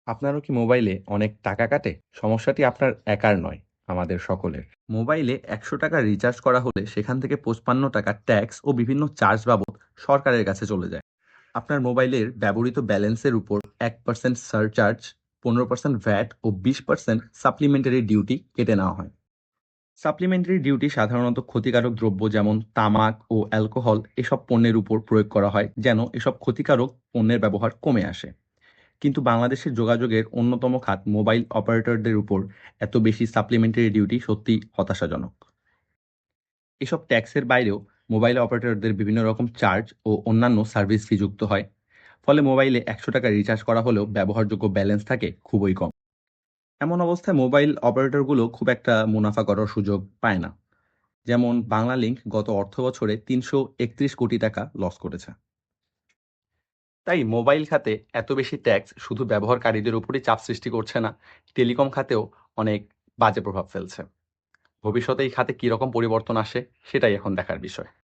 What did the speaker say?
আপনারও কি মোবাইলে অনেক টাকা কাটে? সমস্যাটি আপনার একার নয়, আমাদের সকলের। মোবাইলে ৳১০০ রিচার্জ করা হলে সেখান থেকে ৳৫৫ ট্যাক্স ও বিভিন্ন চার্জ বাবদ সরকারের কাছে চলে যায়। আপনার মোবাইলের ব্যবহৃত ব্যালেন্সের উপর ১% সারচার্জ, ১৫% ভ্যাট ও ২০% সাপ্লিমেন্টারি ডিউটি কেটে নেওয়া হয়। সাপ্লিমেন্টারি ডিউটি সাধারণত ক্ষতিকারক দ্রব্য যেমন তামাক ও অ্যালকোহল এসব পণ্যের উপর প্রয়োগ করা হয় যেন এসব ক্ষতিকারক পণ্যের ব্যবহার কমে আসে। কিন্তু বাংলাদেশের যোগাযোগের অন্যতম খাত মোবাইল অপারেটরদের উপর এত বেশি সাপ্লিমেন্টারি ডিউটি সত্যিই হতাশাজনক। এসব ট্যাক্সের বাইরেও মোবাইল অপারেটরদের বিভিন্ন রকম চার্জ ও অন্যান্য সার্ভিস ফি যুক্ত হয়। ফলে মোবাইলে ৳১০০ রিচার্জ করা হলেও ব্যবহারযোগ্য ব্যালেন্স থাকে খুবই কম। এমন অবস্থায় মোবাইল অপারেটরগুলো খুব একটা মুনাফা করার সুযোগ পায় না। যেমন বাংলালিংক গত অর্থবছরে ৳৩৩১ কোটি লস করেছে। তাই মোবাইল খাতে এত বেশি ট্যাক্স শুধু ব্যবহারকারীদের উপরই চাপ সৃষ্টি করছে না, টেলিকম খাতেও অনেক বাজে প্রভাব ফেলছে। ভবিষ্যতে এই খাতে কি রকম পরিবর্তন আসে সেটাই এখন দেখার বিষয়।